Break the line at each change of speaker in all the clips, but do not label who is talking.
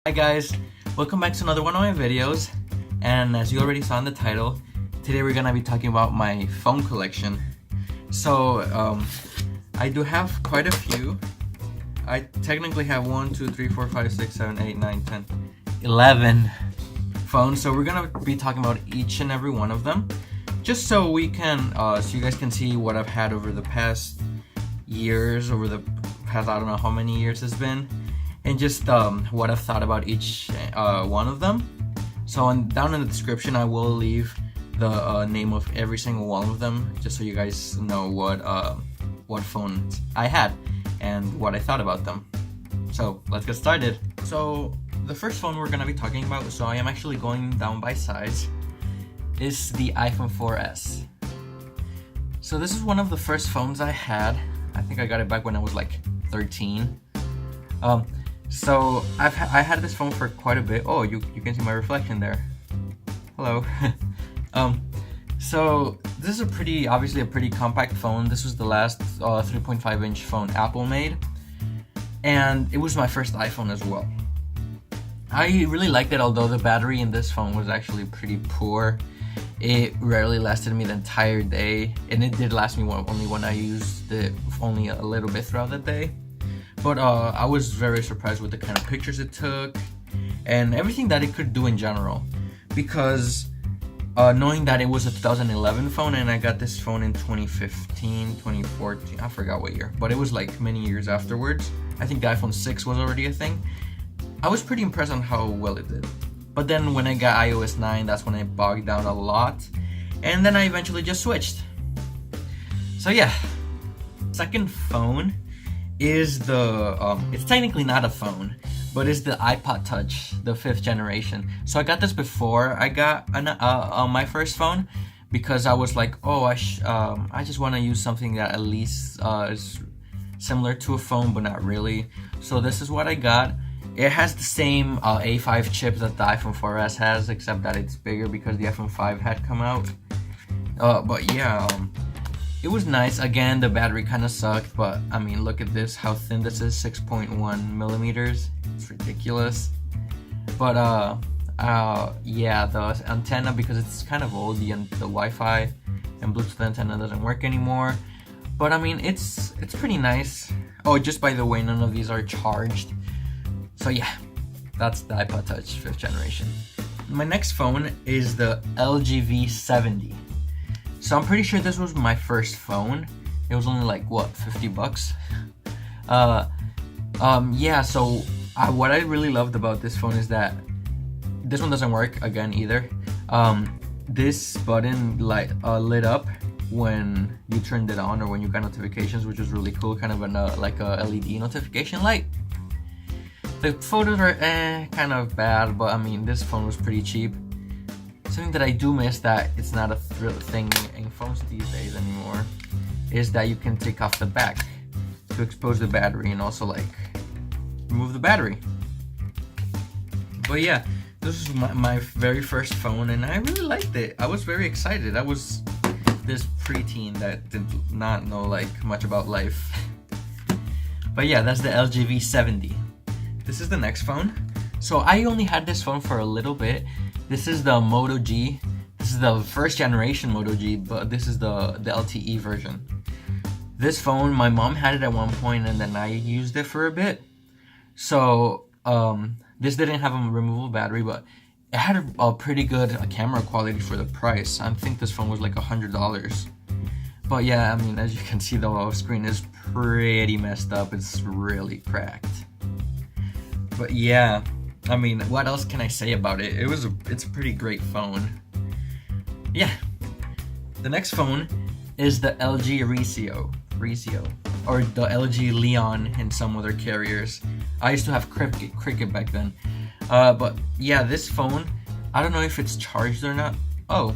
Hi guys, welcome back to another one of my videos, and as you already saw in the title, today we're gonna be talking about my phone collection. So I do have quite a few. I technically have 1, 2, 3, 4, 5, 6, 7, 8, 9, 10, 11 phones, so we're gonna be talking about each and every one of them, just so we can, so you guys can see what I've had over the past years, over the past, I don't know how many years it's been, and just what I've thought about each one of them. So down in the description I will leave the name of every single one of them, just so you guys know what phones I had and what I thought about them. So let's get started. So the first phone we're gonna be talking about, so I am actually going down by size, is the iPhone 4S. So this is one of the first phones I had. I think I got it back when I was like 13. So I had this phone for quite a bit. Oh, you can see my reflection there. Hello. So this is obviously a pretty compact phone. This was the last 3.5 inch phone Apple made, and it was my first iPhone as well. I really liked it, although the battery in this phone was actually pretty poor. It rarely lasted me the entire day, and it did last me only when I used it only a little bit throughout the day. But I was very surprised with the kind of pictures it took and everything that it could do in general, because knowing that it was a 2011 phone and I got this phone in 2015, 2014, I forgot what year, but it was like many years afterwards. I think the iPhone 6 was already a thing. I was pretty impressed on how well it did. But then when I got iOS 9, that's when I bogged down a lot, and then I eventually just switched. So yeah, second phone is the, it's technically not a phone, but it's the iPod Touch, the 5th generation. So I got this before I got my first phone, because I was like, oh, I just want to use something that at least is similar to a phone, but not really. So this is what I got. It has the same A5 chip that the iPhone 4S has, except that it's bigger because the iPhone 5 had come out. But yeah, it was nice. Again, the battery kind of sucked, but I mean, look at this, how thin this is, 6.1 millimeters. It's ridiculous. But yeah, the antenna, because it's kind of old, the Wi-Fi and Bluetooth antenna doesn't work anymore. But I mean, it's pretty nice. Oh, just by the way, none of these are charged. So yeah, that's the iPod Touch 5th generation. My next phone is the LG V70. So I'm pretty sure this was my first phone. It was only like, what, 50 bucks? Yeah, so what I really loved about this phone is that this one doesn't work again either. This button lit up when you turned it on or when you got notifications, which was really cool, kind of like a LED notification light. The photos are kind of bad, but I mean, this phone was pretty cheap. Something that I do miss that it's not a real thing in phones these days anymore is that you can take off the back to expose the battery and also like remove the battery. But yeah, this was my very first phone, and I really liked it. I was very excited. I was this preteen that did not know like much about life. But yeah, that's the LG V70. This is the next phone. So I only had this phone for a little bit. This is the Moto G. This is the 1st generation Moto G, but this is the LTE version. This phone, my mom had it at one point, and then I used it for a bit. So this didn't have a removable battery, but it had a pretty good camera quality for the price. I think this phone was like $100. But yeah, I mean, as you can see, the screen is pretty messed up. It's really cracked. But yeah, I mean, what else can I say about it? It's a pretty great phone. Yeah. The next phone is the LG Risio, or the LG Leon in some other carriers. I used to have Cricket back then. But yeah, this phone, I don't know if it's charged or not. Oh,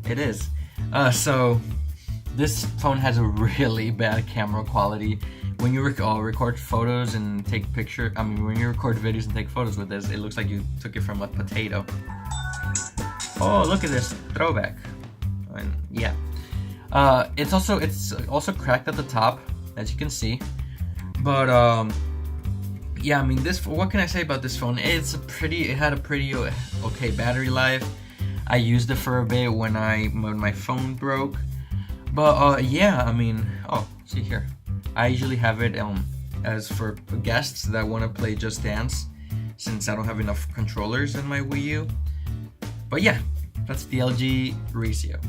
it is. So this phone has a really bad camera quality. When you record photos and take pictures, I mean, when you record videos and take photos with this, it looks like you took it from a potato. Oh, look at this throwback. And yeah, it's also cracked at the top, as you can see. But yeah, I mean, this, what can I say about this phone? It had a pretty okay battery life. I used it for a bit when my phone broke. But yeah, I mean, oh, see here. I usually have it as for guests that want to play Just Dance, since I don't have enough controllers in my Wii U. But yeah, that's the LG Risio.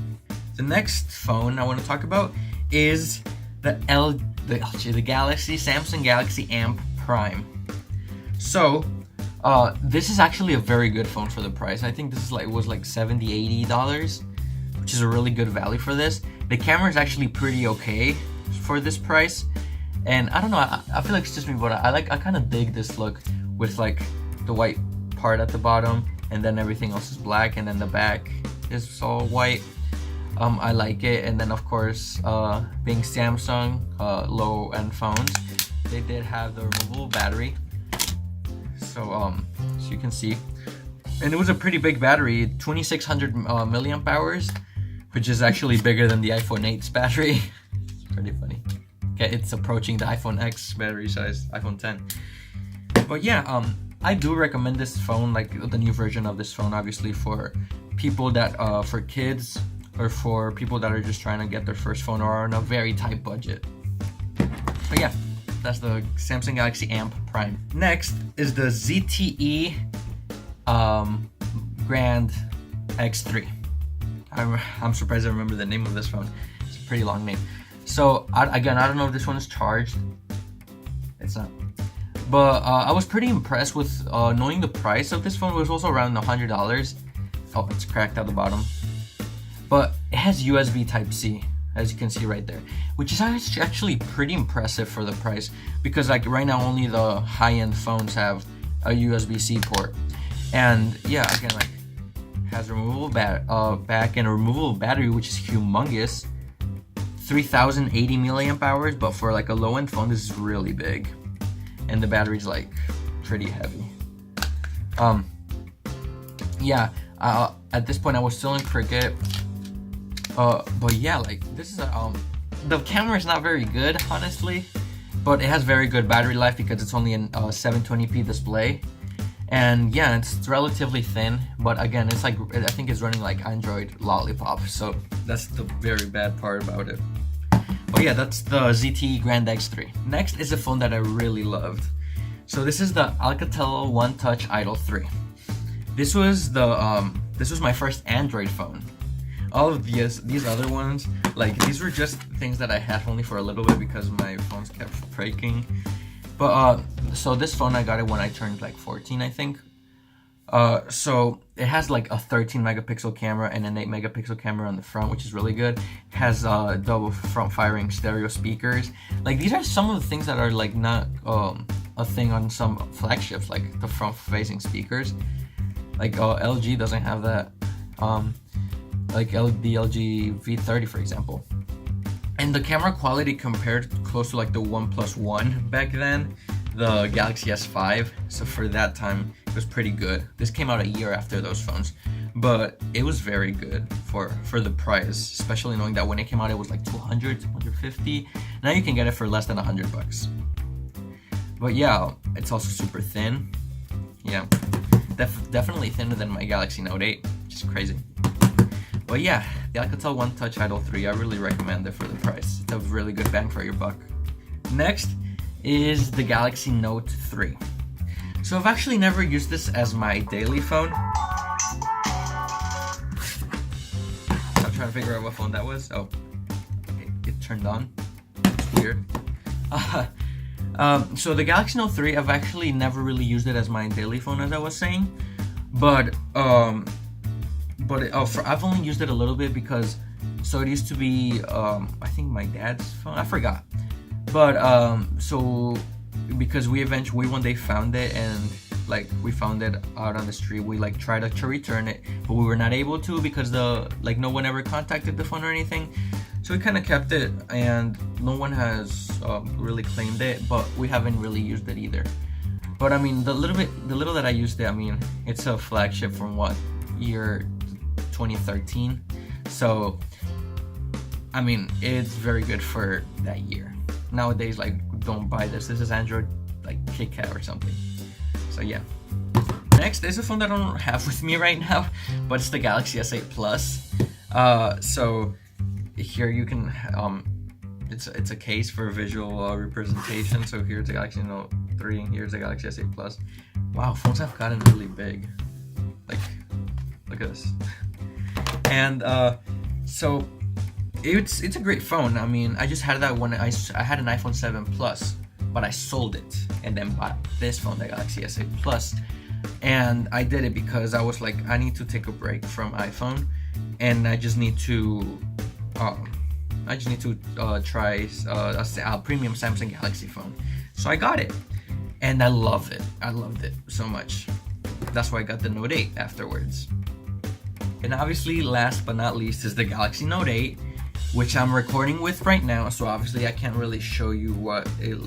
The next phone I want to talk about is the Samsung Galaxy Amp Prime. So, this is actually a very good phone for the price. I think this is was like $70-$80, which is a really good value for this. The camera is actually pretty okay for this price, and I don't know. I feel like it's just me, but I kind of dig this look with like the white part at the bottom, and then everything else is black, and then the back is all white. I like it, and then of course, being Samsung low-end phones, they did have the removable battery. So you can see, and it was a pretty big battery, 2600 milliamp hours, which is actually bigger than the iPhone 8's battery. It's pretty funny. Okay, it's approaching the iPhone X battery size, iPhone 10. But yeah, I do recommend this phone, like the new version of this phone, obviously for people that, for kids, or for people that are just trying to get their first phone or are on a very tight budget. So yeah, that's the Samsung Galaxy Amp Prime. Next is the ZTE Grand X3. I'm surprised I remember the name of this phone. It's a pretty long name. So again, I don't know if this one is charged. It's not. But I was pretty impressed with knowing the price of this phone. It was also around $100. Oh, it's cracked at the bottom. But it has USB Type-C, as you can see right there, which is actually pretty impressive for the price, because like right now only the high-end phones have a USB-C port. And yeah, again, like has removable back and a removable battery, which is humongous, 3080 milliamp hours. But for like a low-end phone, this is really big, and the battery's like pretty heavy. Yeah, at this point I was still in cricket. But yeah, like this is the camera is not very good, honestly, but it has very good battery life because it's only a 720p display, and yeah, it's relatively thin. But again, it's like, I think it's running like Android Lollipop, so that's the very bad part about it. But yeah, that's the ZTE Grand X3. Next is a phone that I really loved. So this is the Alcatel OneTouch Idol 3. This was my first Android phone. All of these other ones, like these were just things that I had only for a little bit because my phones kept breaking. But so this phone, I got it when I turned like 14, I think. So it has like a 13 megapixel camera and an 8 megapixel camera on the front, which is really good. It has double front firing stereo speakers. Like these are some of the things that are like not a thing on some flagships, like the front facing speakers. Like LG doesn't have that. Like the LG V30, for example. And the camera quality compared close to like the OnePlus One back then, the Galaxy S5. So for that time, it was pretty good. This came out a year after those phones, but it was very good for the price, especially knowing that when it came out, it was like 200, 250. Now you can get it for less than $100. But yeah, it's also super thin. Yeah, definitely thinner than my Galaxy Note 8, which is crazy. But yeah, the Alcatel OneTouch Idol 3, I really recommend it for the price. It's a really good bang for your buck. Next is the Galaxy Note 3. So I've actually never used this as my daily phone. I'm trying to figure out what phone that was. Oh, okay, it turned on. It's weird. So the Galaxy Note 3, I've actually never really used it as my daily phone, as I was saying. But I've only used it a little bit because, so it used to be, I think my dad's phone, I forgot. But, so, because we one day found it, and, like, we found it out on the street, we, like, tried to return it, but we were not able to because no one ever contacted the phone or anything. So we kind of kept it, and no one has really claimed it, but we haven't really used it either. But, I mean, the little that I used it, I mean, it's a flagship from what year? 2013. So I mean, it's very good for that year. Nowadays, like, don't buy this. This is Android like Cat or something. So yeah. Next is a phone that I don't have with me right now, but it's the Galaxy S8 Plus. So here you can it's a case for visual representation. So here's the Galaxy Note 3 and here's the Galaxy S8 Plus. Wow, phones have gotten really big. Like, look at this. And so it's a great phone. I mean, I just had that when I had an iPhone 7 Plus, but I sold it and then bought this phone, the Galaxy S8 Plus. And I did it because I was like, I need to take a break from iPhone, and I just need to try a premium Samsung Galaxy phone. So I got it, and I love it. I loved it so much. That's why I got the Note 8 afterwards. And obviously, last but not least, is the Galaxy Note 8, which I'm recording with right now. So obviously, I can't really show you what it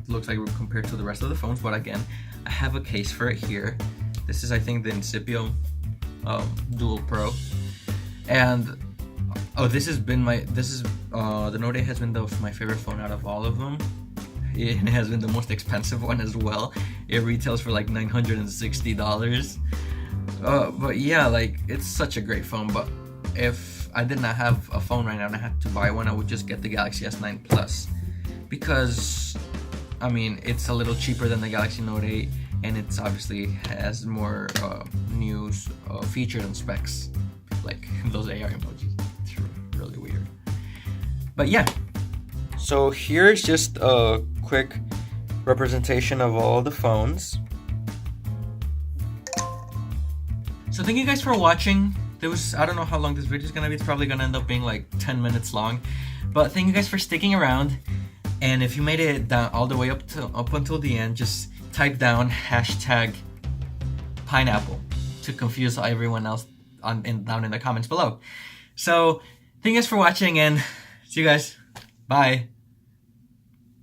looks like compared to the rest of the phones. But again, I have a case for it here. This is, I think, the Incipio Dual Pro, and the Note 8 has been my favorite phone out of all of them. It has been the most expensive one as well. It retails for like $960. But yeah, like, it's such a great phone. But if I did not have a phone right now and I had to buy one, I would just get the Galaxy S9 Plus, because I mean, it's a little cheaper than the Galaxy Note 8, and it's obviously has more new features and specs, like those AR emojis. It's really weird. But yeah, so here's just a quick representation of all the phones. So thank you guys for watching. I don't know how long this video is gonna be. It's probably gonna end up being like 10 minutes long, but thank you guys for sticking around. And if you made it down all the way up until the end, just type down #pineapple to confuse everyone else down in the comments below. So thank you guys for watching, and see you guys. Bye.